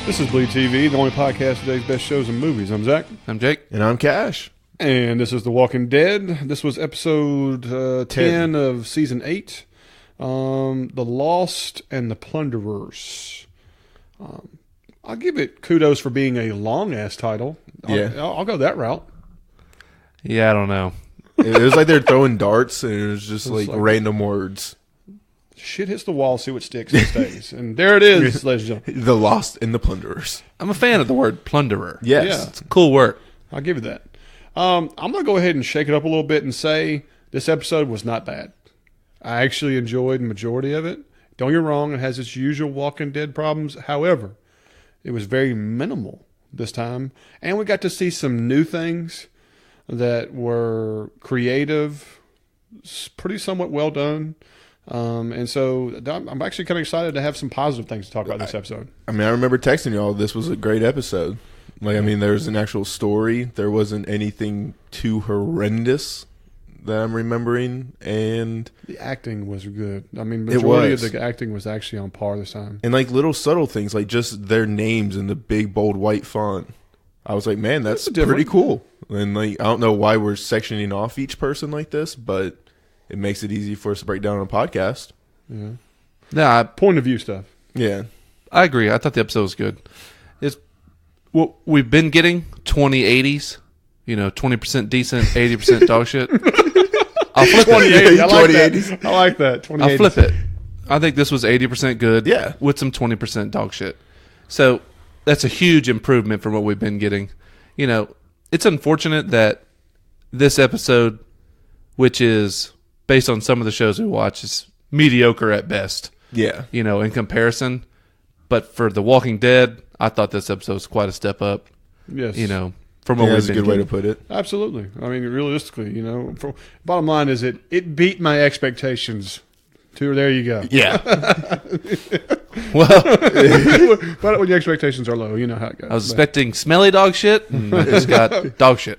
This is BleedTV, the only podcast today's best shows and movies. I'm Zach. I'm Jake. And I'm Cash. And this is The Walking Dead. This was episode 10 of season 8. The Lost and the Plunderers. I'll give it kudos for being a long-ass title. I'll go that route. Yeah, I don't know. It was like they're throwing darts, and it was just like random words. Shit hits the wall, see what sticks and stays. And there it is, ladies and gentlemen. The Lost and the Plunderers. I'm a fan of the word plunderer. Yes. Yeah. It's a cool word. I'll give you that. I'm going to go ahead and shake it up a little bit and say this episode was not bad. I actually enjoyed the majority of it. Don't get me wrong, it has its usual Walking Dead problems. However, it was very minimal this time. And we got to see some new things that were creative, pretty somewhat well done. And so I'm actually kind of excited to have some positive things to talk about this episode. I mean, I remember texting y'all, this was a great episode. Like, I mean, there's an actual story. There wasn't anything too horrendous that I'm remembering. And The acting was good. I mean, majority of the acting was actually on par this time. And like little subtle things, like just their names in the big, bold, white font. I was like, man, that's pretty cool. And like, I don't know why we're sectioning off each person like this, but it makes it easy for us to break down on a podcast. Yeah. Yeah, Point of view stuff. Yeah. I agree. I thought the episode was good. It's what we've been getting 20/80s. 20% decent, 80% dog shit. I'll flip 2080. it. I like that. I like that. 2080s. I'll flip it. I think this was 80% good. Yeah. With some 20% dog shit. So that's a huge improvement from what we've been getting. It's unfortunate that this episode, which is based on some of the shows we watch, is mediocre at best. Yeah. In comparison. But for The Walking Dead, I thought this episode was quite a step up. Yes. From what we've that's a been good way to getting. put it. Absolutely. I mean, realistically, bottom line is it beat my expectations. There you go. Yeah. Well, But when your expectations are low, you know how it goes. I was expecting smelly dog shit, and I just got dog shit.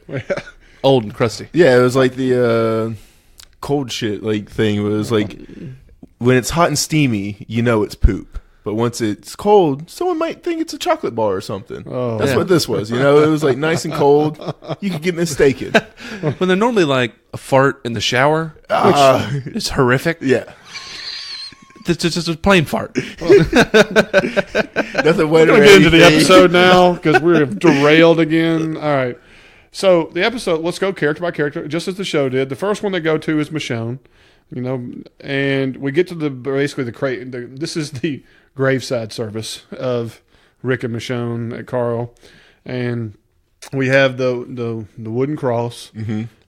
Old and crusty. Yeah, it was like the cold shit thing. It was like when it's hot and steamy, it's poop. But once it's cold, someone might think it's a chocolate bar or something. Oh. That's Yeah. what this was. It was like nice and cold. You could get mistaken. When they're normally like a fart in the shower, which is horrific. Yeah. It's just a plain fart. Nothing We're going to get into the episode now because we're derailed again. All right. So the episode, let's go character by character, just as the show did. The first one they go to is Michonne, and we get to this is the graveside service of Rick and Michonne at Carl, and we have the wooden cross,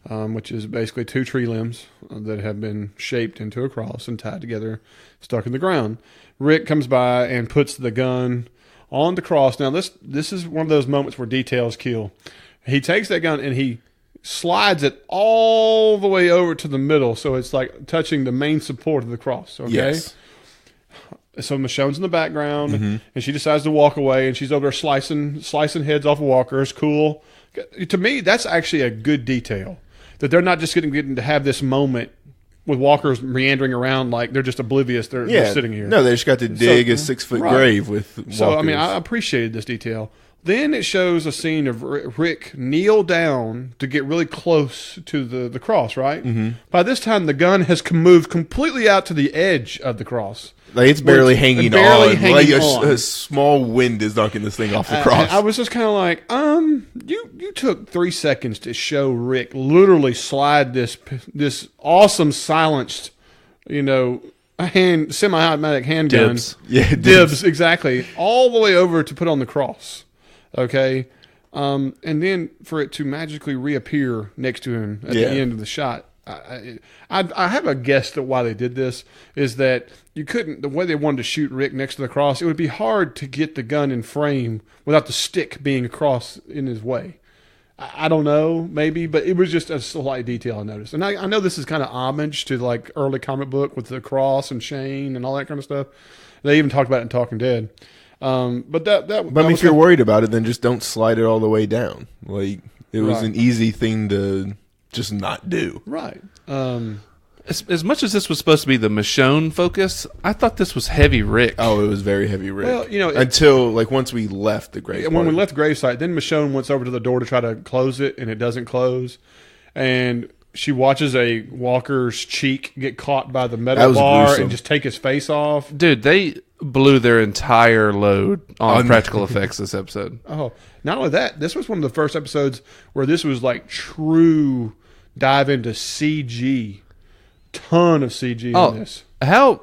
which is basically two tree limbs that have been shaped into a cross and tied together, stuck in the ground. Rick comes by and puts the gun on the cross. Now this is one of those moments where details kill. He takes that gun and he slides it all the way over to the middle, so it's like touching the main support of the cross. Okay. Yes. So Michonne's in the background, and she decides to walk away, and she's over there slicing heads off of walkers. Cool. To me, that's actually a good detail, that they're not just getting to have this moment with walkers meandering around like they're just oblivious. They're just sitting here. No, they just got to dig a 6-foot grave with walkers. So, I mean, I appreciated this detail. Then it shows a scene of Rick kneel down to get really close to the cross, right? Mm-hmm. By this time, the gun has moved completely out to the edge of the cross. Like it's barely hanging barely on. hanging Like on. a small wind is knocking this thing off the cross. I was just kind of like, you took 3 seconds to show Rick literally slide this awesome silenced, semi-automatic handgun. Dibs. Yeah, Dibs, exactly. All the way over to put on the cross. Okay. And then for it to magically reappear next to him at the end of the shot. I have a guess that why they did this is that the way they wanted to shoot Rick next to the cross, it would be hard to get the gun in frame without the stick being across in his way. I don't know, maybe, but it was just a slight detail I noticed. And I know this is kind of homage to like early comic book with the cross and Shane and all that kind of stuff. They even talked about it in Talking Dead. But if you're worried about it, then just don't slide it all the way down. Like it was Right. an easy thing to just not do. Right. as much as this was supposed to be the Michonne focus, I thought this was heavy Rick. Oh, it was very heavy Rick. Well, you know, until like once we left the grave. When we left the gravesite, then Michonne went over to the door to try to close it, and it doesn't close. And she watches a walker's cheek get caught by the metal bar gruesome. And just take his face off. Dude, they blew their entire load on practical effects this episode. Oh, not only that, this was one of the first episodes where this was like true dive into CG. Ton of CG in this. How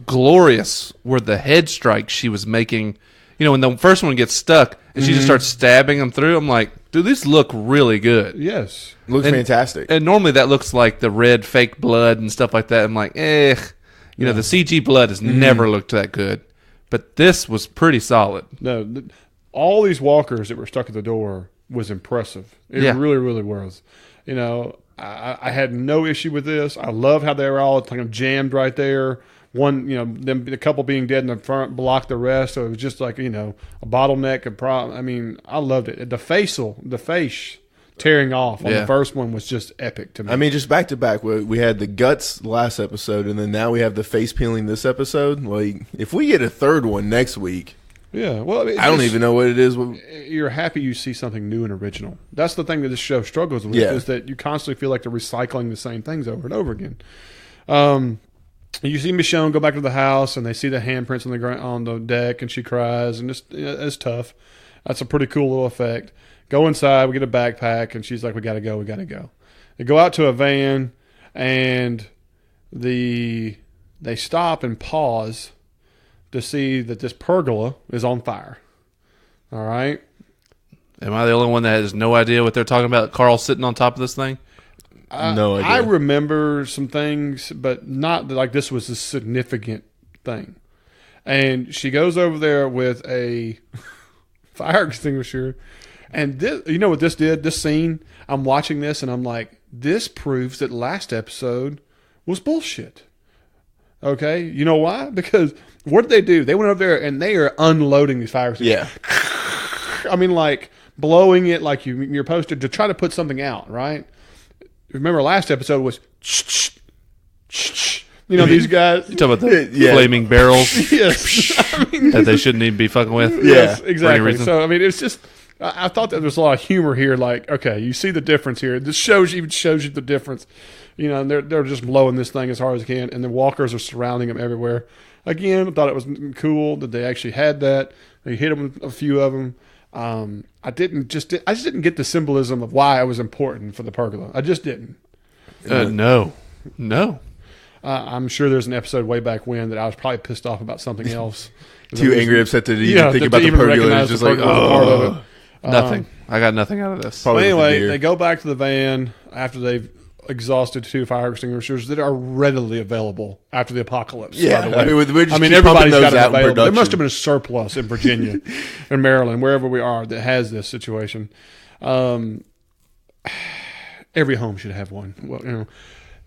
glorious were the head strikes she was making? You know, when the first one gets stuck and she just starts stabbing them through, I'm like, dude, these look really good. Yes. Looks fantastic. And normally that looks like the red fake blood and stuff like that. I'm like, you know, the CG blood has never looked that good. But this was pretty solid. No, all these walkers that were stuck at the door was impressive. It really, really was. You know, I had no issue with this. I love how they were all kind of jammed right there. One, you know, them the couple being dead in the front blocked the rest, so it was just like, you know, a bottleneck. I mean, I loved it. The face tearing off on the first one was just epic to me. I mean, just back to back, we had the guts last episode, and then now we have the face peeling this episode. Like, if we get a third one next week, yeah, well, I mean, I don't even know what it is. You're happy you see something new and original. That's the thing that this show struggles with, is that you constantly feel like they're recycling the same things over and over again. You see Michonne go back to the house, and they see the handprints on the deck, and she cries, and it's tough. That's a pretty cool little effect. Go inside, we get a backpack, and she's like, we got to go. They go out to a van, and they stop and pause to see that this pergola is on fire. All right? Am I the only one that has no idea what they're talking about? Carl sitting on top of this thing? No idea. I remember some things, but not like this was a significant thing. And she goes over there with a fire extinguisher. And this, you know what this did? This scene, I'm watching this and I'm like, this proves that last episode was bullshit. Okay? You know why? Because what did they do? They went over there and they are unloading these fire extinguishers. Yeah. I mean, like blowing it like you're supposed to try to put something out, right? Remember last episode was, you know, these guys. You talking about the flaming barrels? Yes. I mean, that they shouldn't even be fucking with? Yes, exactly. So, I mean, it's just, I thought that there was a lot of humor here. Like, okay, you see the difference here. This shows you the difference. You know, and they're just blowing this thing as hard as they can, and the walkers are surrounding them everywhere. Again, I thought it was cool that they actually had that. They hit them with a few of them. I just didn't get the symbolism of why it was important for the pergola. I just didn't. No. I'm sure there's an episode way back when that I was probably pissed off about something else. Too angry, upset to even think about the pergola. It's just like, oh, nothing. I got nothing out of this. Well, anyway, they go back to the van after they've exhausted 2 fire extinguishers that are readily available after the apocalypse. Yeah, by the way. we're just everybody's got them it available. There must have been a surplus in Virginia, in Maryland, wherever we are, that has this situation. Every home should have one. Well, you know.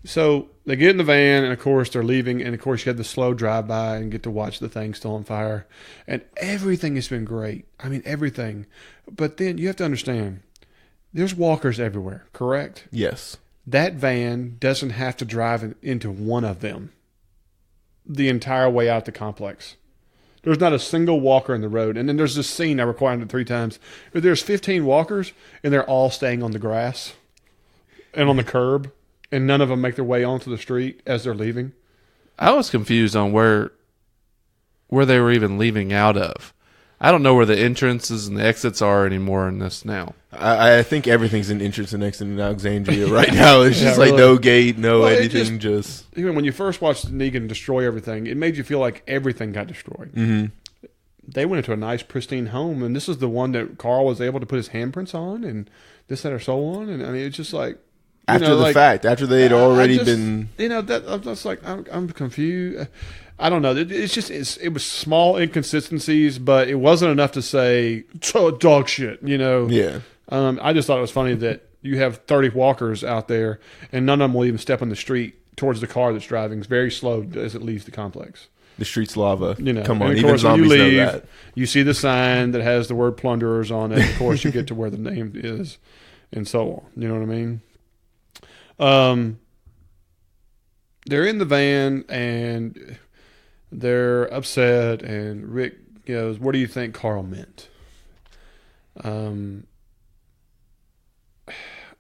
So they get in the van, and of course they're leaving, and of course you have the slow drive by and get to watch the thing still on fire, and everything has been great. I mean, everything. But then you have to understand, there's walkers everywhere, correct? Yes. That van doesn't have to drive into one of them the entire way out the complex. There's not a single walker in the road. And then there's this scene, I recorded it 3 times, but there's 15 walkers, and they're all staying on the grass and on the curb, and none of them make their way onto the street as they're leaving. I was confused on where they were even leaving out of. I don't know where the entrances and the exits are anymore in this now. I think everything's an entrance and exit in Alexandria right now. It's just like no gate, anything. Just even when you first watched Negan destroy everything, it made you feel like everything got destroyed. Mm-hmm. They went into a nice, pristine home, and this is the one that Carl was able to put his handprints on, and this, that, or so on. And I mean, it's just like after the fact, after they had already been, that I'm just like I'm confused. I don't know. It was small inconsistencies, but it wasn't enough to say dog shit. You know. Yeah. I just thought it was funny that you have 30 walkers out there, and none of them will even step on the street towards the car that's driving. It's very slow as it leaves the complex. The street's lava. You know, come on, and even zombies when you leave, know that. You see the sign that has the word Plunders on it. Of course, you get to where the name is, and so on. You know what I mean? they're in the van and they're upset, and Rick goes, "What do you think Carl meant?" I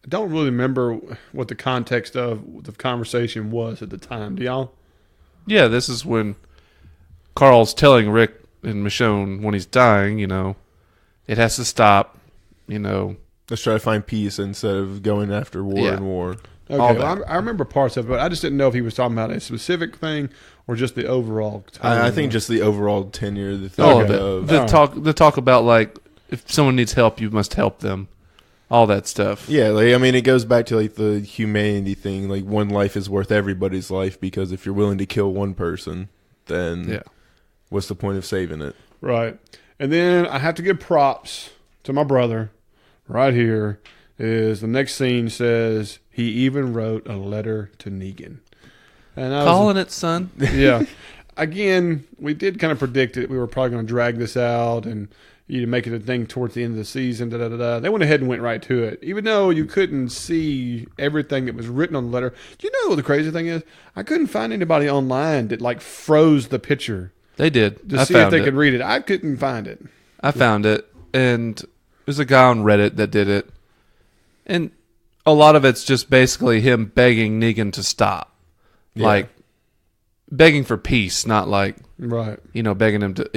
don't really remember what the context of the conversation was at the time. Do y'all? Yeah, this is when Carl's telling Rick and Michonne when he's dying, it has to stop, Let's try to find peace instead of going after war and war. Okay, well, I remember parts of it, but I just didn't know if he was talking about a specific thing or just the overall. I think just the overall tenure. The talk about, like, if someone needs help, you must help them. All that stuff. Yeah, it goes back to, like, the humanity thing. Like, one life is worth everybody's life, because if you're willing to kill one person, then what's the point of saving it? Right. And then I have to give props to my brother right here. Is the next scene says he even wrote a letter to Negan. And calling it, son. Yeah. Again, we did kind of predict it. We were probably going to drag this out and make it a thing towards the end of the season. They went ahead and went right to it, even though you couldn't see everything that was written on the letter. Do you know what the crazy thing is? I couldn't find anybody online that, like, froze the picture. They did. To see if they could read it. I couldn't find it. I found it, and there's a guy on Reddit that did it. And a lot of it's just basically him begging Negan to stop. Yeah. Like, begging for peace, not like, begging him to...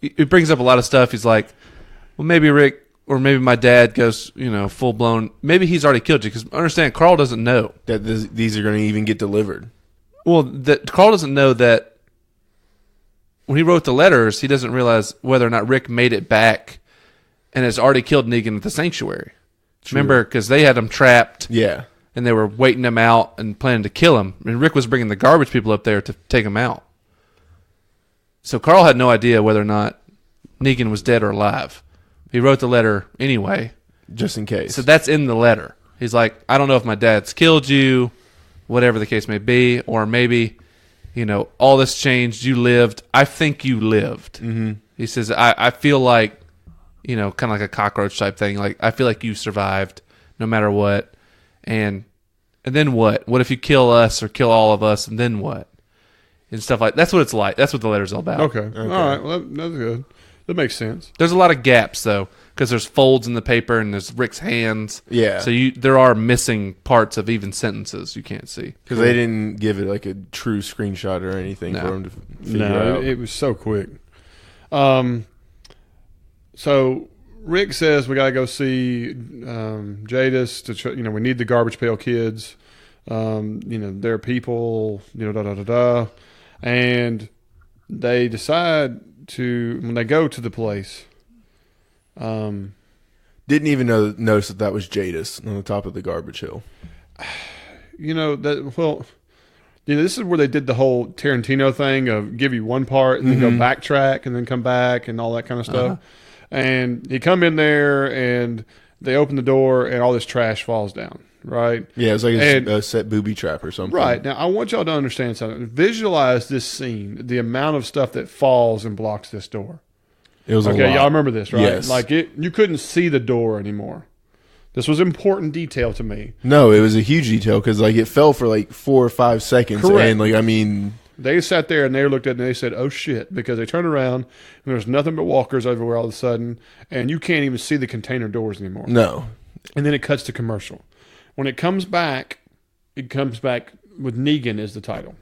He brings up a lot of stuff. He's like, well, maybe Rick or maybe my dad goes, full blown. Maybe he's already killed you, because understand, Carl doesn't know that these are going to even get delivered. Well, that Carl doesn't know that when he wrote the letters, he doesn't realize whether or not Rick made it back and has already killed Negan at the sanctuary. True. Remember, because they had him trapped. Yeah. And they were waiting him out and planning to kill him. And Rick was bringing the garbage people up there to take him out. So Carl had no idea whether or not Negan was dead or alive. He wrote the letter anyway. Just in case. So that's in the letter. He's like, I don't know if my dad's killed you, whatever the case may be, or maybe, all this changed, you lived. I think you lived. Mm-hmm. He says, I feel like, kind of like a cockroach type thing. Like, I feel like you survived no matter what. And then what? What if you kill us or kill all of us, and then what? And stuff like that's what it's like. That's what the letter's all about. Okay. All right. Well, that's good. That makes sense. There's a lot of gaps though, because there's folds in the paper and there's Rick's hands. Yeah. So there are missing parts of even sentences you can't see because they didn't give it like a true screenshot or anything for them to figure out. It was so quick. So Rick says we got to go see Jadis to we need the garbage pail kids. They're people. And they decide to, when they go to the place, didn't even notice that was Jadis on the top of the garbage hill. This is where they did the whole Tarantino thing of give you one part and then go backtrack and then come back and all that kind of stuff. Uh-huh. And he come in there and they open the door and all this trash falls down. Right? Yeah, it's like a set booby trap or something. Right. Now, I want y'all to understand something. Visualize this scene, the amount of stuff that falls and blocks this door. It was a lot. Y'all remember this, right? Yes. Like, you couldn't see the door anymore. This was important detail to me. No, it was a huge detail because, like, it fell for, like, 4 or 5 seconds. Correct. And, they sat there and they looked at it and they said, oh, shit, because they turned around and there's nothing but walkers everywhere all of a sudden, and you can't even see the container doors anymore. No. And then it cuts to commercial. When it comes back with Negan as the title.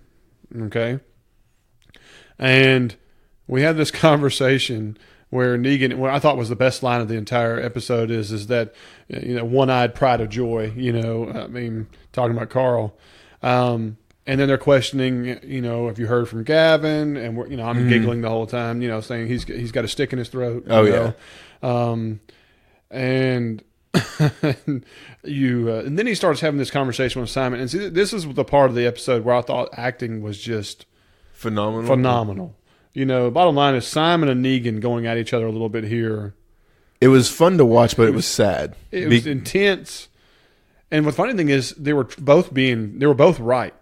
Okay? And we had this conversation where Negan, what I thought was the best line of the entire episode is that, one-eyed pride of joy, talking about Carl. And then they're questioning, if you heard from Gavin, and I'm giggling the whole time, saying he's got a stick in his throat. Yeah. And and then he starts having this conversation with Simon, and see, this is the part of the episode where I thought acting was just phenomenal. Bottom line is Simon and Negan going at each other a little bit here. It was fun to watch, but it was sad. It was intense, and the funny thing is they were both right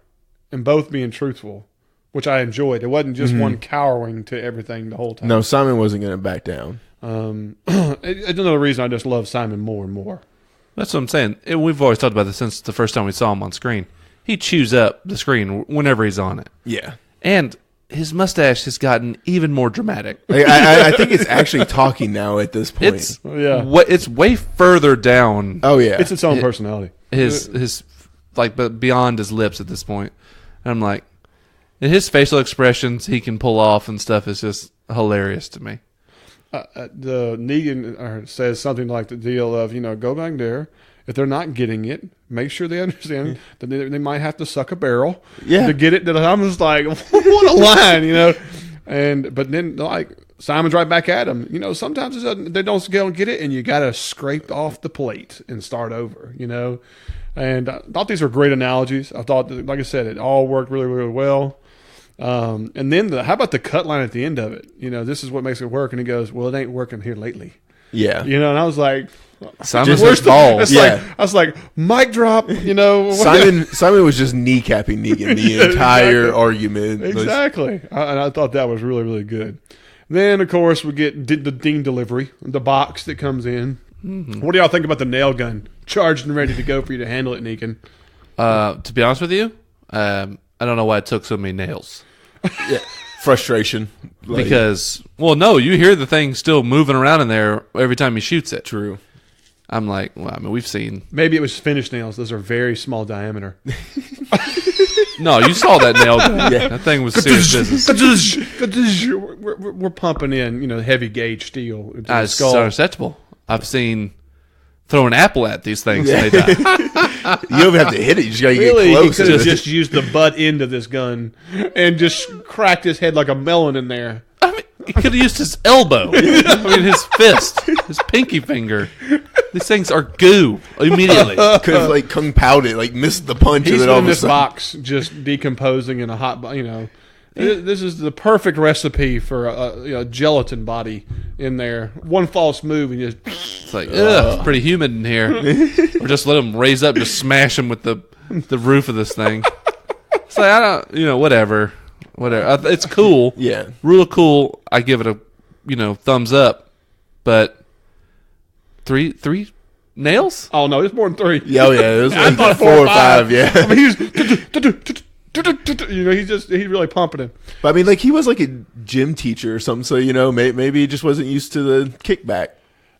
and both being truthful, which I enjoyed. It wasn't just one cowering to everything the whole time. No, Simon wasn't going to back down. It's another reason I just love Simon more and more. That's what I'm saying. We've always talked about this since the first time we saw him on screen. he chews up the screen whenever he's on it. Yeah. And his mustache has gotten even more dramatic. I think it's actually talking now at this point. It's way further down. Oh yeah, it's its own personality. His but beyond his lips at this point. And I'm like, and his facial expressions he can pull off and stuff is just hilarious to me. The Negan says something like the deal of, go back there. If they're not getting it, make sure they understand that they might have to suck a barrel to get it. That I'm just like, what a line, But then like Simon's right back at him. Sometimes they don't get it, and you got to scrape off the plate and start over. And I thought these were great analogies. I thought, like I said, it all worked really, really well. And then how about the cut line at the end of it? This is what makes it work. And he goes, well, it ain't working here lately. Yeah. And I was like, Simon's balls. I was like, mic drop, Simon was just kneecapping Negan the entire argument. Exactly. And I thought that was really, really good. Then, of course, we get the Dean delivery, the box that comes in. Mm-hmm. What do y'all think about the nail gun charged and ready to go for you to handle it, Negan? To be honest with you, I don't know why it took so many nails. Yeah. Frustration. Because, you hear the thing still moving around in there every time he shoots it. True. I'm like, we've seen. Maybe it was finish nails. Those are very small diameter. No, you saw that nail gun. Yeah. That thing was serious business. We're pumping in, heavy gauge steel into the It's skull. so acceptable. I've seen throw an apple at these things and they die. You don't even have to hit it. You just got to get close. He could have just used the butt end of this gun and just cracked his head like a melon in there. I mean, he could have used his elbow. His fist, his pinky finger. These things are goo immediately. Could have Kung Pao'd it, missed the punch. He's and then in this box just decomposing in a hot, This is the perfect recipe for a gelatin body in there. One false move and just... It's like, it's pretty humid in here. Or just let him raise up, just smash him with the roof of this thing. It's like, I don't, whatever. It's cool. Yeah. Real cool. I give it a, thumbs up. But three nails? Oh, no, it's more than 3. Yeah, it was like 4 or 5, yeah. I mean, he's really pumping him. But I mean, he was like a gym teacher or something, so maybe he just wasn't used to the kickback.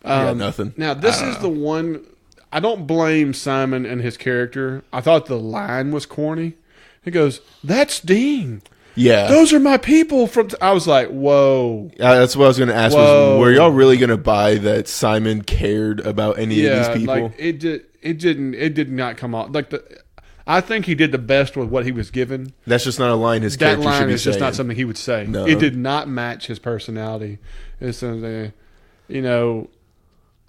Got nothing. Now this is the one. I don't blame Simon and his character. I thought the line was corny. He goes, "That's Dean. Yeah, those are my people." I was like, "Whoa." That's what I was going to ask. Were y'all really going to buy that Simon cared about any of these people? It did not come off I think he did the best with what he was given. That's just not a line his character should be saying. That line is just not something he would say. No. It did not match his personality. It's something, No,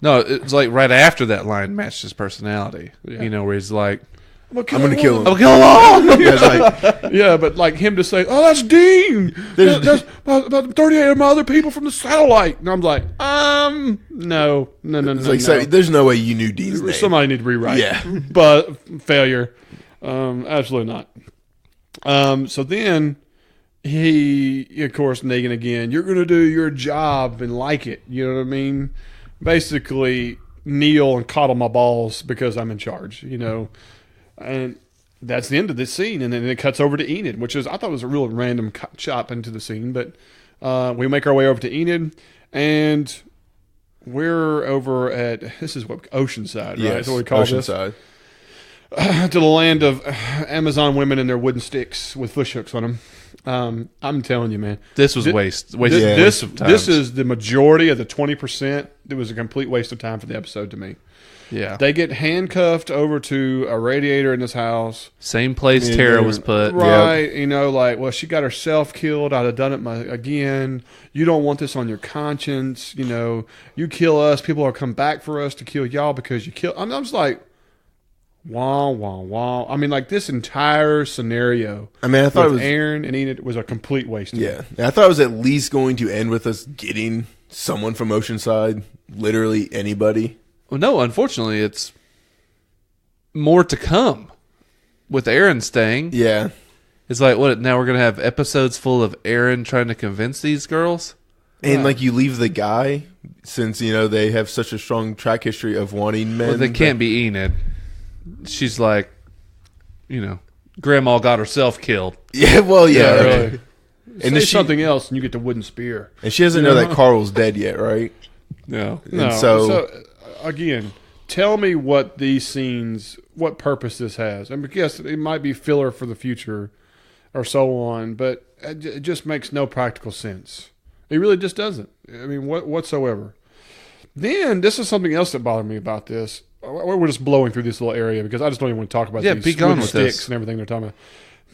it's like right after that line matched his personality. Yeah. Where he's like, I'm going to kill him. I'm going to kill him all! Yeah, but him to say, "Oh, that's Dean. That's about 38 of my other people from the satellite." And I'm like, no. It's like, there's no way you knew Dean's name. Somebody need to rewrite. Yeah. But failure. Absolutely not. So then he, of course, Negan again, "You're going to do your job and like it." You know what I mean? Basically, kneel and coddle my balls because I'm in charge, And that's the end of this scene. And then it cuts over to Enid, which I thought was a real random chop into the scene. But we make our way over to Enid, and we're over at, this is what, Oceanside, right? Yes, That's what we call Oceanside. To the land of Amazon women and their wooden sticks with fish hooks on them. I'm telling you, man. This was waste of time. This is the majority of the 20%. It was a complete waste of time for the episode to me. Yeah. They get handcuffed over to a radiator in this house. Same place Tara was put. Right. Yep. Well, she got herself killed. I'd have done it again. You don't want this on your conscience. You kill us. People will come back for us to kill y'all because you kill. I'm just like, wah, wah, wah. I mean, this entire scenario. I mean, I thought it was Aaron and Enid was a complete waste. Yeah. I thought it was at least going to end with us getting someone from Oceanside, literally anybody. Well, no, unfortunately, it's more to come with Aaron staying. Yeah. It's like, what, now we're going to have episodes full of Aaron trying to convince these girls? And, you leave the guy, since, they have such a strong track history of wanting men. Well, they can't be Enid. She's like, Grandma got herself killed. Yeah, well, yeah. Really. And Say something else, and you get the wooden spear. And she doesn't know that Carl's dead yet, right? No. And so again, tell me what these scenes, what purpose this has. I mean, yes, it might be filler for the future or so on, but it just makes no practical sense. It really just doesn't. I mean, whatsoever. Then, this is something else that bothered me about this. We're just blowing through this little area because I just don't even want to talk about these be gone with sticks this. and everything they're talking about.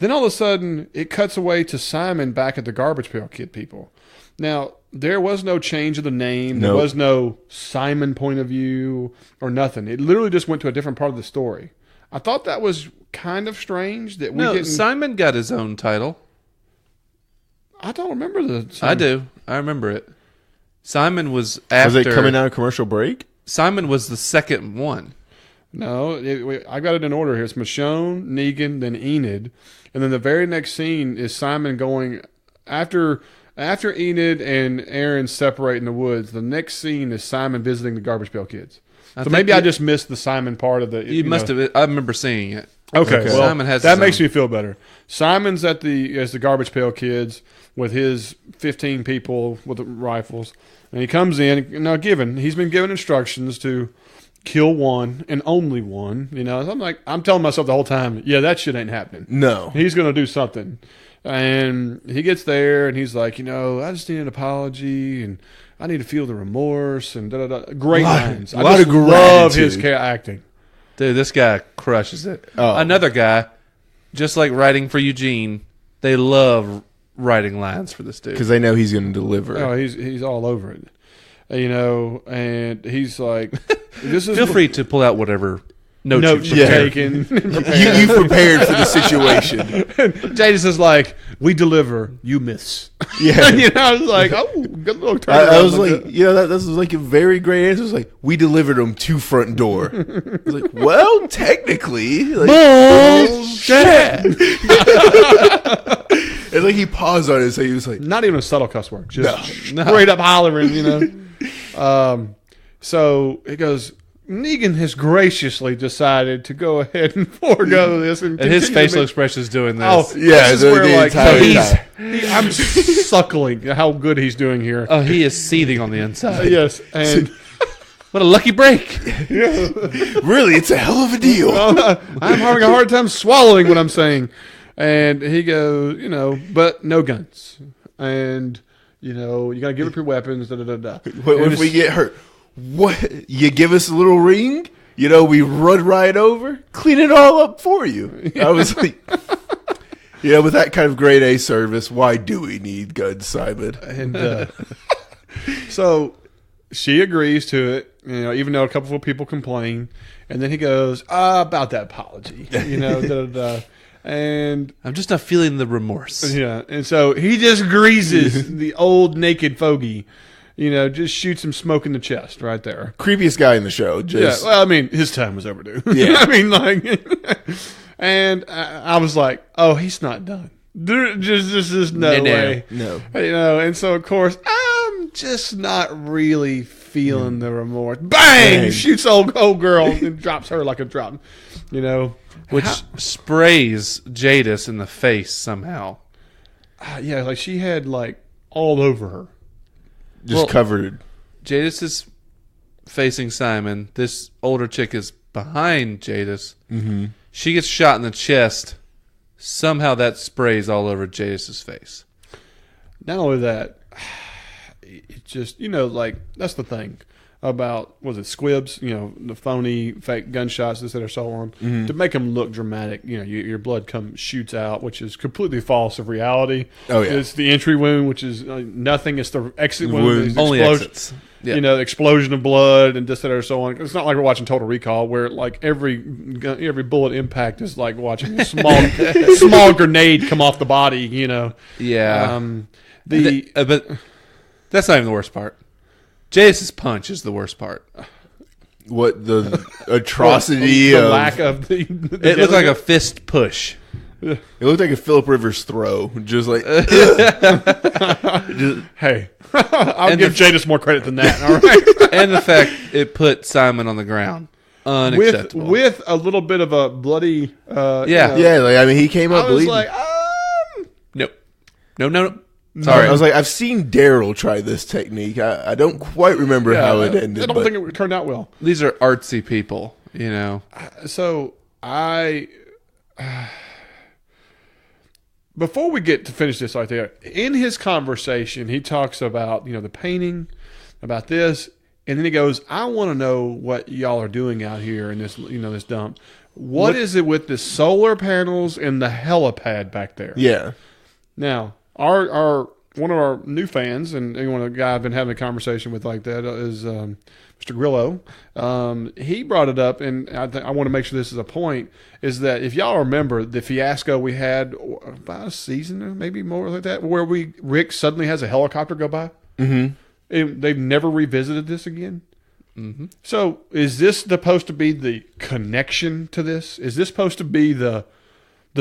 Then all of a sudden, it cuts away to Simon back at the Garbage Pail Kid people. Now, there was no change of the name. There was no Simon point of view or nothing. It literally just went to a different part of the story. I thought that was kind of strange that we didn't... Simon got his own title. I don't remember the... I do. I remember it. Simon was after... Was it coming out of commercial break? Simon was the second one. No, I got it in order here. It's Michonne, Negan, then Enid. And then the very next scene is Simon going... After Enid and Aaron separate in the woods, the next scene is Simon visiting the Garbage Pail Kids. So maybe I just missed the Simon part of the... You must have... I remember seeing it. Okay, well, Simon has that makes me feel better. Simon's as the Garbage Pail Kids with his 15 people with the rifles. And he comes in. Now, he's been given instructions to kill one and only one. You know, so I'm telling myself the whole time, yeah, that shit ain't happening. No. He's going to do something. And he gets there and he's like, I just need an apology and I need to feel the remorse and da-da-da. Great lines. I just love his acting. Dude, this guy crushes it. Oh. Another guy, just like writing for Eugene, they love writing lines for this dude. Because they know he's going to deliver. Oh, he's all over it. And he's like, Feel free to pull out whatever notes you've taken. You prepared for the situation. Jadis is like, we deliver, you miss. Yeah. I was like, oh, good little turn. I was like, this was like a very great answer. It's like, we delivered them to front door. I was like, well, technically. Like, bullshit. It's like he paused on it, so he was like, not even a subtle cuss word, just straight up hollering, So it goes, Negan has graciously decided to go ahead and forego this. And his facial expression is doing this. Oh, yeah. This is where, I'm time. suckling how good he's doing here. Oh, he is seething on the inside. Yes, and... What a lucky break. Really, it's a hell of a deal. I'm having a hard time swallowing what I'm saying. And he goes, but no guns. And, you got to give up your weapons, da-da-da-da. What if we get hurt? What? You give us a little ring? We run right over? Clean it all up for you. I was like, with that kind of grade A service, why do we need guns, Simon? And so she agrees to it, even though a couple of people complain. And then he goes, about that apology, da-da-da. And I'm just not feeling the remorse. Yeah, and so he just greases the old naked fogey, just shoots him smoke in the chest right there. Creepiest guy in the show. Just... Yeah, well, his time was overdue. Yeah. And I was like, oh, he's not done. There's just no way. No. And so, of course, I'm just not really feeling the remorse. Bang! Shoots old girl and drops her like a drop, Which sprays Jadis in the face somehow. Yeah, like she had all over her. Just covered. Jadis is facing Simon. This older chick is behind Jadis. Mm-hmm. She gets shot in the chest. Somehow that sprays all over Jadis' face. Not only that, it just, that's the thing about, was it squibs, the phony fake gunshots that are so on, to make them look dramatic. Your blood shoots out, which is completely false of reality. Oh yeah, it's the entry wound, which is nothing. It's the exit wound. Only exits. Yeah. Explosion of blood and this, that, or so on. It's not like we're watching Total Recall, where every bullet impact is like watching a small grenade come off the body. Yeah. But that's not even the worst part. Jadis' punch is the worst part. What the atrocity the of lack of the it looked like a fist push. It looked like a Phillip Rivers throw, just like. Hey, I'll give Jadis more credit than that. All right, and the fact it put Simon on the ground, unacceptable. With a little bit of a bloody. Yeah. Like, I mean, he came up I was bleeding. like, Nope. No. Sorry. I was like, I've seen Daryl try this technique. I don't quite remember how it ended. I don't think it turned out well. These are artsy people, So before we get to finish this right there, in his conversation, he talks about, the painting, about this, and then he goes, I want to know what y'all are doing out here in this, this dump. What is it with the solar panels and the helipad back there? Yeah. Now, our one of our new fans, and one of the guy I've been having a conversation with like that is Mr. Grillo. He brought it up, and I want to make sure this is a point, is that if y'all remember the fiasco we had about a season or maybe more like that, where Rick suddenly has a helicopter go by. Mm-hmm. And they've never revisited this again. Mm-hmm. So is this supposed to be the connection to this? Is this supposed to be the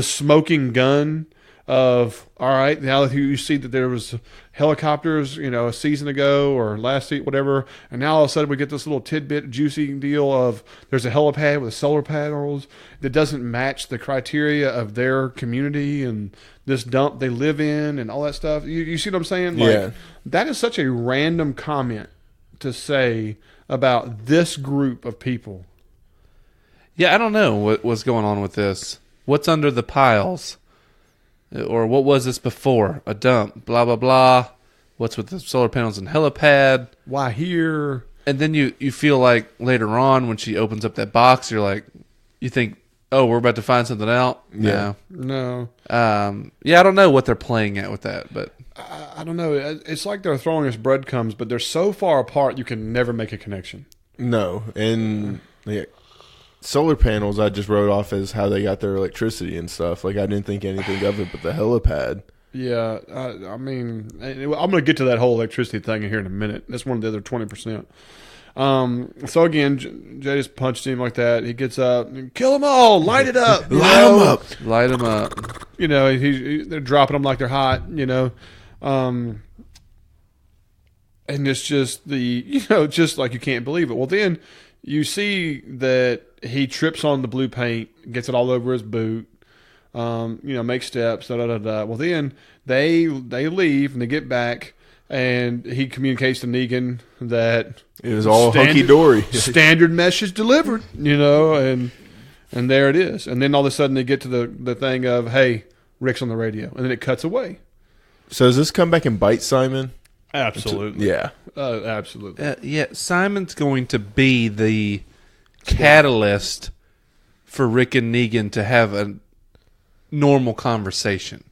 smoking gun of, all right, now that you see that there was helicopters, a season ago or last week, whatever, and now all of a sudden we get this little tidbit, juicy deal of there's a helipad with solar panels that doesn't match the criteria of their community and this dump they live in and all that stuff. You see what I'm saying? Yeah. That is such a random comment to say about this group of people. Yeah, I don't know what's going on with this. What's under the piles? Or what was this before? A dump, blah, blah, blah. What's with the solar panels and helipad? Why here? And then you feel like later on when she opens up that box, you think, oh, we're about to find something out? Yeah. No. Yeah, I don't know what they're playing at with that, but I don't know. It's like they're throwing us breadcrumbs, but they're so far apart you can never make a connection. No. And solar panels I just wrote off as how they got their electricity and stuff. Like, I didn't think anything of it, but the helipad. Yeah, I mean, I'm going to get to that whole electricity thing here in a minute. That's one of the other 20%. So again, Jay just punched him like that. He gets up, kill them all, light it up, light them up. They're dropping them like they're hot, and it's just just like you can't believe it. Well, then you see that he trips on the blue paint, gets it all over his boot, makes steps, Well, then they leave and they get back, and he communicates to Negan that it was all hunky-dory. Standard message delivered, and there it is. And then all of a sudden they get to the thing of, hey, Rick's on the radio, and then it cuts away. So does this come back and bite Simon? Absolutely. Yeah. Absolutely. Yeah, Simon's going to be the catalyst for Rick and Negan to have a normal conversation.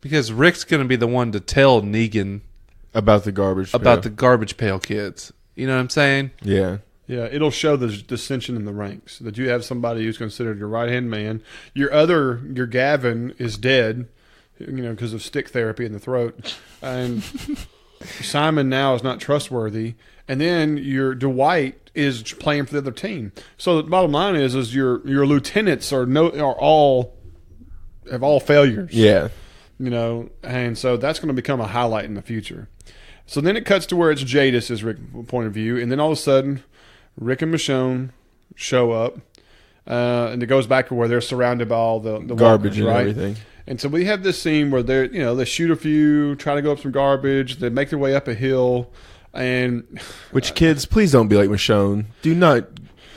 Because Rick's going to be the one to tell Negan about the garbage pail kids. You know what I'm saying? Yeah. Yeah, it'll show the dissension in the ranks, that you have somebody who's considered your right-hand man. Your Gavin is dead, because of stick therapy in the throat. And Simon now is not trustworthy. And then your Dwight is playing for the other team. So the bottom line is your lieutenants have all failures. Yeah. And so that's going to become a highlight in the future. So then it cuts to where it's Jadis' point of view, and then all of a sudden, Rick and Michonne show up, and it goes back to where they're surrounded by all the garbage walkers, and right? everything. And so we have this scene where they shoot a few, try to go up some garbage, they make their way up a hill, and which kids, please don't be like Michonne. Do not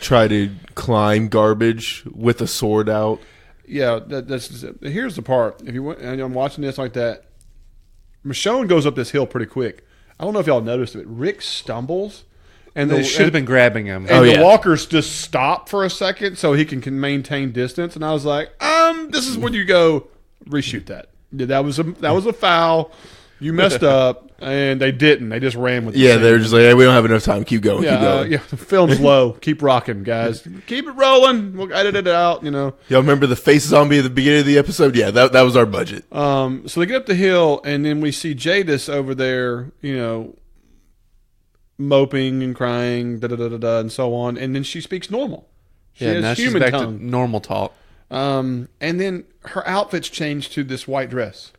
try to climb garbage with a sword out. Yeah, here's the part. If you want, and I'm watching this like that, Michonne goes up this hill pretty quick. I don't know if y'all noticed it. Rick stumbles, and they should have been grabbing him. And the walkers just stop for a second so he can maintain distance. And I was like, this is when you go reshoot that. That was a foul. You messed up, and they didn't. They just ran with it. Yeah, they're just like, hey, we don't have enough time. Keep going. Keep going. The film's low. Keep rocking, guys. Keep it rolling. We'll edit it out. Y'all remember the face zombie at the beginning of the episode? Yeah, that was our budget. So they get up the hill, and then we see Jadis over there, moping and crying, and so on. And then she speaks normal. She has now human she's back tongue. to normal talk. And then her outfit's changed to this white dress.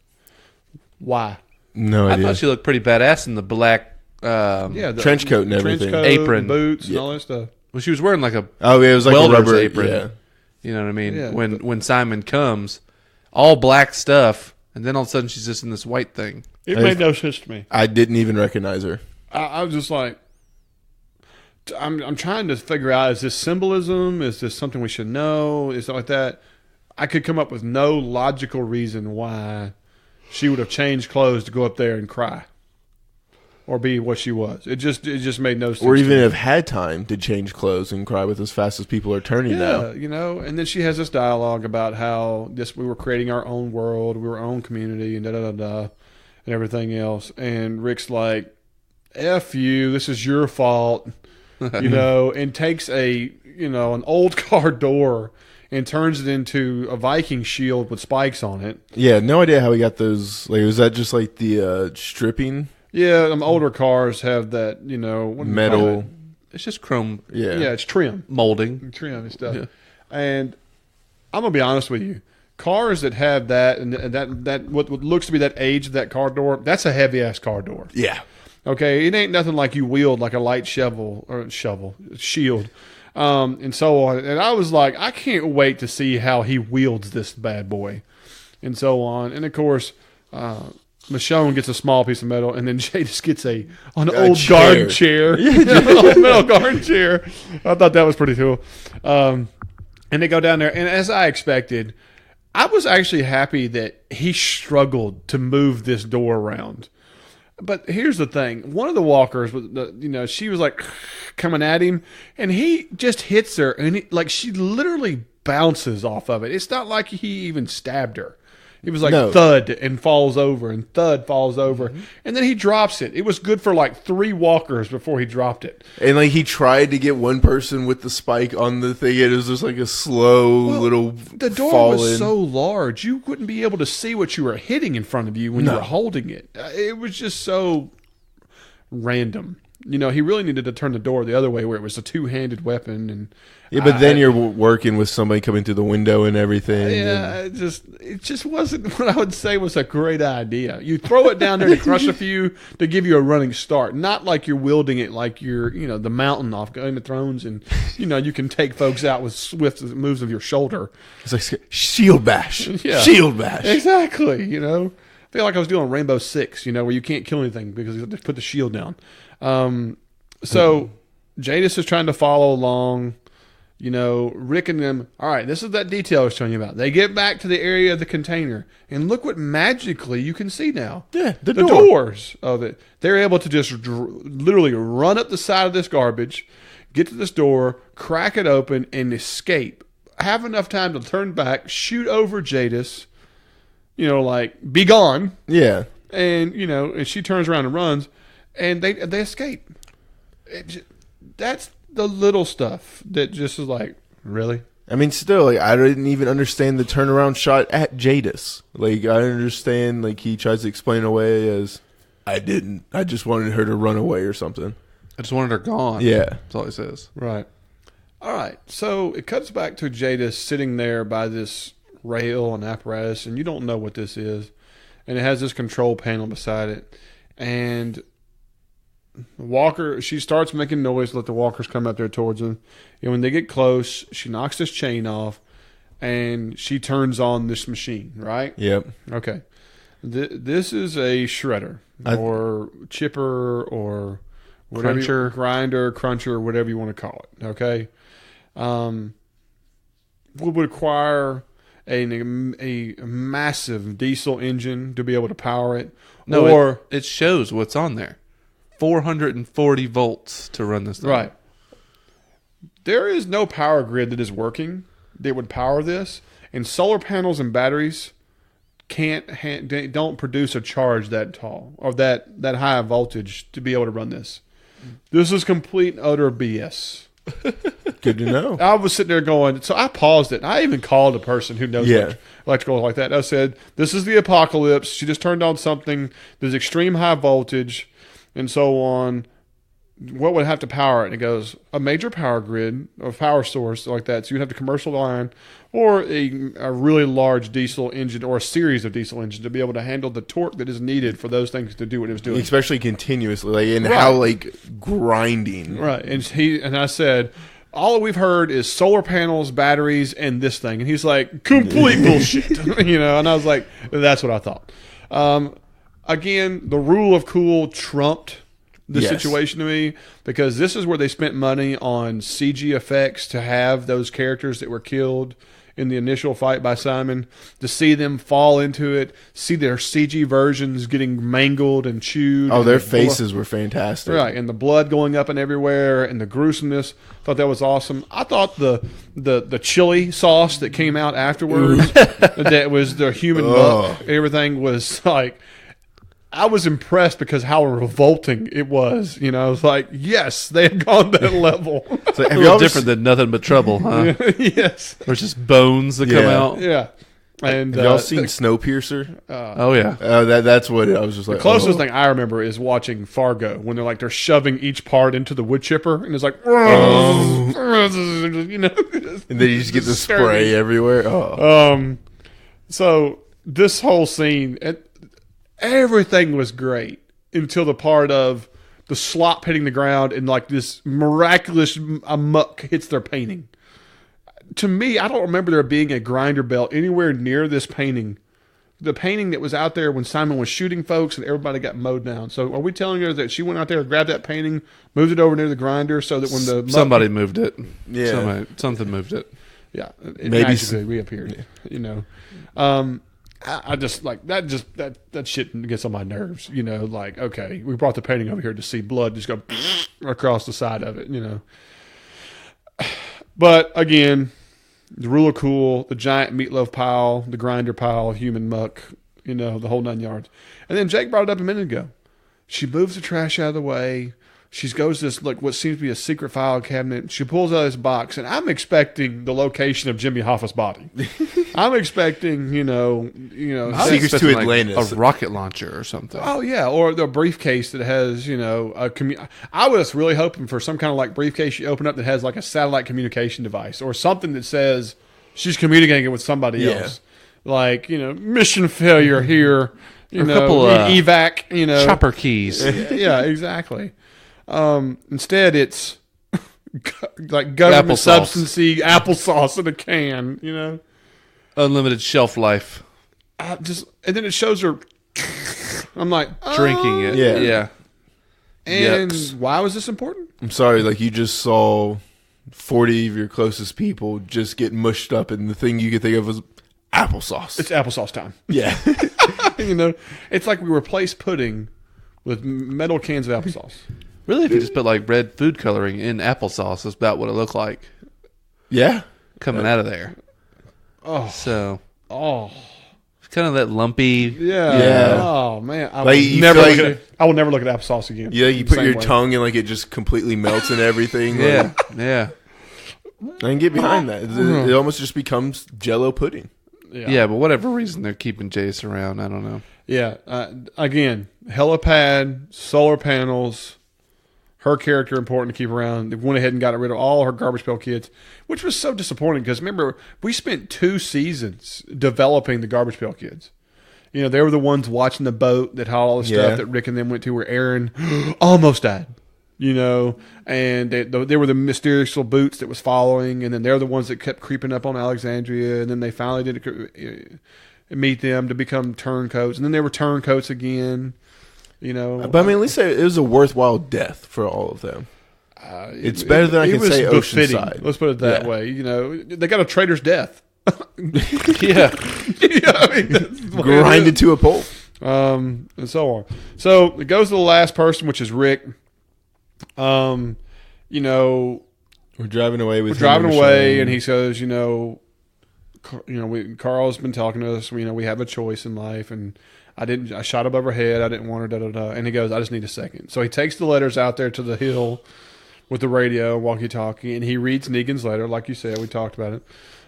Why? No idea. I thought she looked pretty badass in the black the trench coat and everything. Trench coat, apron, boots, and all that stuff. Well, she was wearing like a it was like a welder's rubber apron. Yeah. You know what I mean? Yeah. When Simon comes, all black stuff, and then all of a sudden she's just in this white thing. It made no sense to me. I didn't even recognize her. I was just like, I'm trying to figure out, is this symbolism? Is this something we should know? Is it like that? I could come up with no logical reason why she would have changed clothes to go up there and cry or be what she was. It just made no sense. Or even have had time to change clothes and cry with as fast as people are turning now. You know, and then she has this dialogue about how we were creating our own world, we were our own community, and and everything else. And Rick's like, F you, this is your fault, you know, and takes an old car door and turns it into a Viking shield with spikes on it. Yeah, no idea how he got those. Like, was that just like the stripping? Yeah, older cars have that, what do you call Metal. it? It's just chrome Yeah, it's trim. molding. Trim and stuff. Yeah. And I'm going to be honest with you. Cars that have that and that what looks to be that age of that car door, that's a heavy-ass car door. Yeah. Okay? It ain't nothing like you wield like a light shield, and so on. And I was like, I can't wait to see how he wields this bad boy, and so on. And, of course, Michonne gets a small piece of metal, and then Jadis gets an old garden chair. Metal garden chair. I thought that was pretty cool. And they go down there, and as I expected, I was actually happy that he struggled to move this door around. But here's the thing. One of the walkers, she was like coming at him, and he just hits her, and she literally bounces off of it. It's not like he even stabbed her. It was like thud and falls over and thud falls over. Mm-hmm. And then he drops it. It was good for like 3 walkers before he dropped it. And he tried to get one person with the spike on the thing. It was just like a slow little The door was so large, you wouldn't be able to see what you were hitting in front of you when you were holding it. It was just so random. He really needed to turn the door the other way where it was a 2-handed weapon. And but then you're working with somebody coming through the window and everything. Yeah, it just wasn't what I would say was a great idea. You throw it down there to crush a few to give you a running start, not like you're wielding it like you're the mountain off Game of Thrones, and you can take folks out with swift moves of your shoulder. It's like shield bash, yeah. Shield bash. Exactly. I feel like I was doing Rainbow Six, where you can't kill anything because you put the shield down. So Jadis is trying to follow along. Rick and them, all right, this is that detail I was telling you about. They get back to the area of the container, and look what magically you can see now. Yeah, the doors of it. They're able to just literally run up the side of this garbage, get to this door, crack it open, and escape. Have enough time to turn back, shoot over Jadis, be gone. Yeah. And, and she turns around and runs, and they escape. That's the little stuff that just is like, really? I mean, still, I didn't even understand the turnaround shot at Jadis. I understand, he tries to explain away as, I didn't. I just wanted her to run away or something. I just wanted her gone. Yeah. That's all he says. Right. All right. So it cuts back to Jadis sitting there by this rail and apparatus, and you don't know what this is. And it has this control panel beside it. And Walker, she starts making noise to let the walkers come up there towards them. And when they get close, she knocks this chain off, and she turns on this machine, right? Yep. Okay. This is a shredder or chipper or whatever, cruncher, grinder, cruncher, whatever you want to call it. Okay. Would require a massive diesel engine to be able to power it. No, or it shows what's on there. 440 volts to run this thing. Right. There is no power grid that is working that would power this, and solar panels and batteries don't produce a charge that tall or that high voltage to be able to run this. This is complete and utter BS. Good to know. I was sitting there going, so I paused it. I even called a person who knows electrical like that. I said, this is the apocalypse. She just turned on something. There's extreme high voltage and so on. What would have to power it? And it goes, a major power grid or power source like that. So you'd have a commercial line or a really large diesel engine or a series of diesel engines to be able to handle the torque that is needed for those things to do what it was doing. Especially continuously, how grinding. Right. And I said, all we've heard is solar panels, batteries, and this thing. And he's like, complete bullshit. And I was like, that's what I thought. Again, the rule of cool trumped the situation to me, because this is where they spent money on CG effects to have those characters that were killed in the initial fight by Simon, to see them fall into it, see their CG versions getting mangled and chewed. Oh, their faces were fantastic. Right, and the blood going up and everywhere, and the gruesomeness. Thought that was awesome. I thought the chili sauce that came out afterwards, that was the human muck, everything was like... I was impressed because how revolting it was. I was like, yes, they had gone to that level. So a little different than nothing but trouble, huh? Yes. There's just bones that come out. Yeah. And have y'all seen Snowpiercer? Oh, yeah. That's what I was just like. The closest thing I remember is watching Fargo, when they're shoving each part into the wood chipper, and it's like, and then you just get the spray everywhere. So this whole scene... everything was great until the part of the slop hitting the ground and like this miraculous muck hits their painting. To me, I don't remember there being a grinder belt anywhere near this painting. The painting that was out there when Simon was shooting folks and everybody got mowed down. So are we telling her that she went out there and grabbed that painting, moved it over near the grinder so that when the somebody moved it. Yeah. Something moved it. Yeah. It maybe magically reappeared. I just like that. Just that shit gets on my nerves. Like, okay, we brought the painting over here to see blood just go across the side of it. But again, the rule of cool, the giant meatloaf pile, the grinder pile of human muck. The whole 9 yards. And then Jake brought it up a minute ago. She moves the trash out of the way. She goes to this, like, what seems to be a secret file cabinet. She pulls out this box, and I'm expecting the location of Jimmy Hoffa's body. I'm expecting, Secrets to Atlantis, a rocket launcher or something. Oh yeah, or the briefcase that has, I was really hoping for some kind of like briefcase you open up that has like a satellite communication device or something that says she's communicating with somebody else. Like, mission failure here. A couple evac. Chopper keys. Yeah, exactly. Instead, it's like government substancy applesauce in a can. Unlimited shelf life. And then it shows her. I'm like, drinking it. Yeah. And why was this important? I'm sorry, like you just saw 40 of your closest people just get mushed up, and the thing you could think of was applesauce. It's applesauce time. Yeah. It's like we replaced pudding with metal cans of applesauce. Really, if you just put like red food coloring in applesauce, that's about what it looked like. Yeah. Coming out of there. Oh. So. Oh. Kind of that lumpy. Yeah. Oh, man. I will never look at applesauce again. Yeah, you put your tongue and like it just completely melts and everything. Yeah. Yeah. I can get behind that. It almost just becomes Jell-O pudding. Yeah, but whatever reason they're keeping Jace around, I don't know. Yeah. Again, helipad, solar panels, her character important to keep around. They went ahead and got rid of all her Garbage Pail Kids, which was so disappointing because remember, we spent 2 seasons developing the Garbage Pail Kids. They were the ones watching the boat that had all the stuff that Rick and them went to where Aaron almost died. And they were the mysterious little boots that was following, and then they're the ones that kept creeping up on Alexandria, and then they finally did meet them to become turncoats, and then they were turncoats again. But I mean, at least it was a worthwhile death for all of them. It's better than I can say Oceanside. Let's put it that way. They got a traitor's death. Yeah. Grinded to a pole. And so on. So it goes to the last person, which is Rick. We're driving away with and he says, Carl's been talking to us. We have a choice in life, and I shot above her head. I didn't want her, da-da-da. And he goes, I just need a second. So he takes the letters out there to the hill with the radio, walkie-talkie, and he reads Negan's letter, like you said. We talked about it.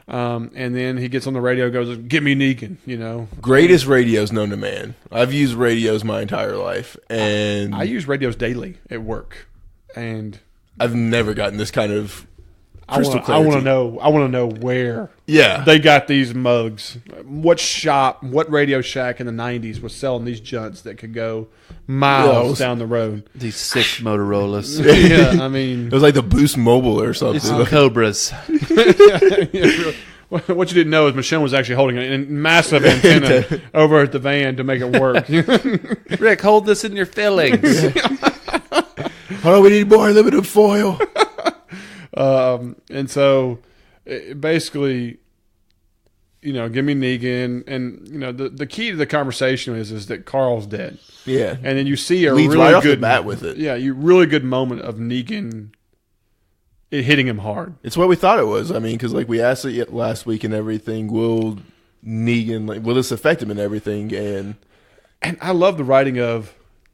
And then he gets on the radio and goes, give me Negan, Greatest radios known to man. I've used radios my entire life, and I use radios daily at work. And I've never gotten this kind of I want to know where they got these mugs. What shop, what Radio Shack in the 90s was selling these junts that could go miles down the road? These sick Motorola's. Yeah, I mean, it was like the Boost Mobile or something. It's Cobras. What you didn't know is Michelle was actually holding a massive antenna over at the van to make it work. Rick, hold this in your fillings. Oh, we need more aluminum foil. And so, basically, give me Negan, and the key to the conversation is that Carl's dead. Yeah, and then you see a leads really right off good the bat with it. Yeah, really good moment of Negan. It hitting him hard. It's what we thought it was. I mean, because like we asked it last week and everything. Will Negan will this affect him and everything? And I love the writing of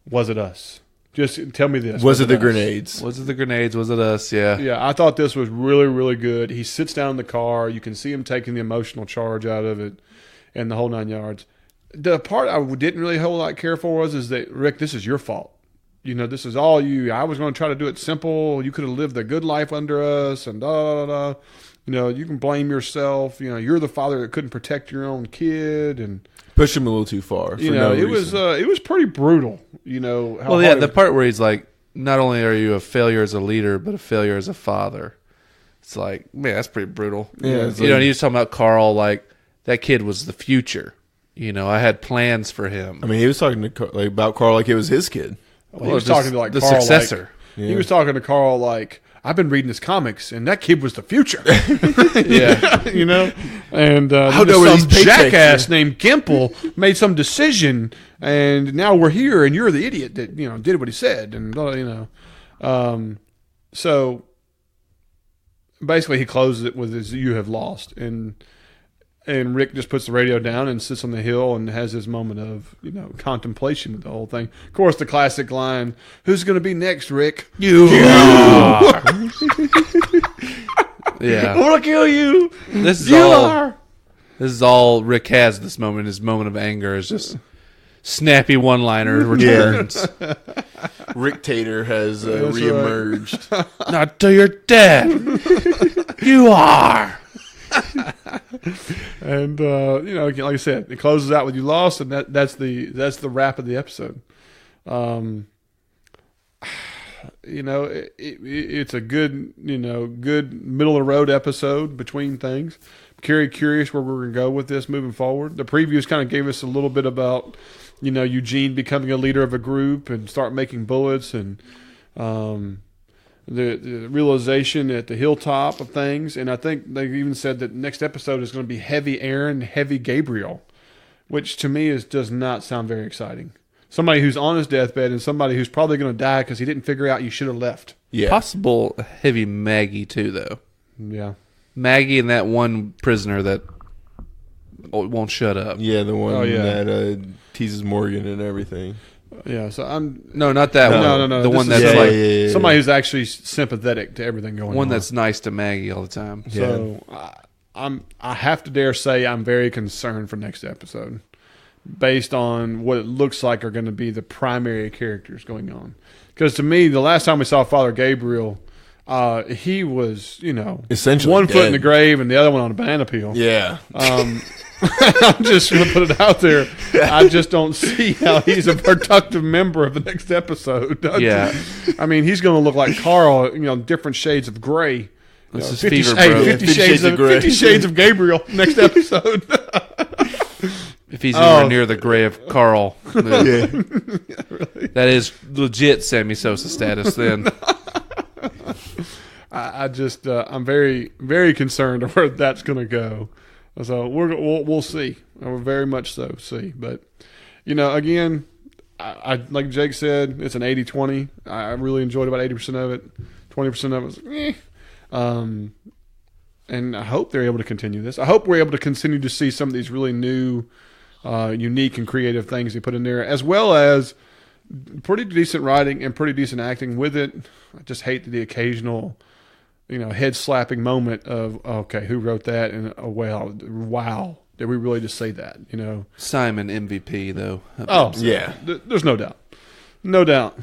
"Was it us?" Just tell me this. Was it the grenades? Was it the grenades? Was it us? Yeah. Yeah, I thought this was really, really good. He sits down in the car. You can see him taking the emotional charge out of it and the whole 9 yards. The part I didn't really whole lot care for is that, Rick, this is your fault. This is all you. I was going to try to do it simple. You could have lived a good life under us and da. You can blame yourself. You're the father that couldn't protect your own kid and push him a little too far. It was pretty brutal. The part where he's like, not only are you a failure as a leader, but a failure as a father. It's like, man, that's pretty brutal. Yeah, and he was talking about Carl, like that kid was the future. I had plans for him. I mean, he was talking to about Carl like it was his kid. Well, he was talking to like the Carl, successor. He was talking to Carl like, I've been reading his comics, and that kid was the future. Yeah, and some jackass named Gimple made some decision, and now we're here, and you're the idiot that did what he said, and so basically he closes it with his "You have lost," and Rick just puts the radio down and sits on the hill and has his moment of, contemplation with the whole thing. Of course, the classic line, "Who's going to be next, Rick?" You are. Yeah. I want to kill you. This is all Rick has this moment. His moment of anger is just snappy one-liner returns. Yeah. Rick Tater has reemerged. Right. Not to your dad. You are. And like I said, it closes out with "You lost," and that's the wrap of the episode. It's a good middle of the road episode between things. I'm curious where we're gonna go with this moving forward. The previews kind of gave us a little bit about Eugene becoming a leader of a group and start making bullets, and the realization at the hilltop of things. And I think they even said that next episode is going to be heavy Aaron, heavy Gabriel, which to me does not sound very exciting. Somebody who's on his deathbed and somebody who's probably going to die because he didn't figure out you should have left. Yeah. Possible heavy Maggie too, though. Yeah. Maggie and that one prisoner that won't shut up. Yeah, the one that teases Morgan and everything. Yeah, so No, not that one. No. The one that's somebody who's actually sympathetic to everything going on. One that's nice to Maggie all the time. So I have to dare say I'm very concerned for next episode, based on what it looks like are going to be the primary characters going on. Because to me, the last time we saw Father Gabriel, he was essentially one dead. foot in the grave and the other one on a banana peel. Yeah. I'm just going to put it out there. I just don't see how he's a productive member of the next episode. Yeah. I mean, he's going to look like Carl, different shades of gray. This is 50 fever, bro. 50 shades of gray. 50 shades of Gabriel next episode. If he's anywhere near the gray of Carl. Yeah. Really. That is legit Sammy Sosa status then. I'm very, very concerned of where that's going to go. So we'll see. We'll very much so see. But, again, I like Jake said, it's an 80-20. I really enjoyed about 80% of it. 20% of it was and I hope they're able to continue this. I hope we're able to continue to see some of these really new, unique and creative things they put in there, as well as pretty decent writing and pretty decent acting with it. I just hate the occasional head slapping moment of, okay, who wrote that? And wow, did we really just say that? Simon MVP though. Oh yeah, there's no doubt. No doubt.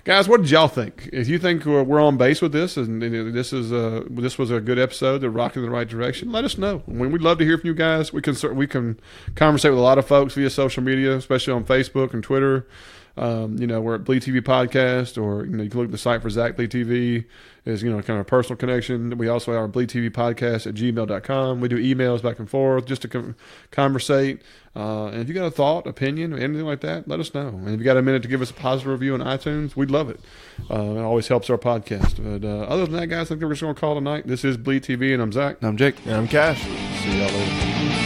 Guys, what did y'all think? If you think we're on base with this and this was a good episode that rocked in the right direction, let us know. We'd love to hear from you guys. We can conversate with a lot of folks via social media, especially on Facebook and Twitter. We're at BleedTV Podcast, or you can look at the site for Zach BleedTV. Is kind of a personal connection. We also have our BleedTV Podcast at gmail.com. We do emails back and forth just to conversate. And if you got a thought, opinion, or anything like that, let us know. And if you got a minute to give us a positive review on iTunes, we'd love it. It always helps our podcast. But other than that, guys, I think we're just going to call it a night. This is BleedTV, and I'm Zach. I'm Jake. And I'm Cash. See y'all later.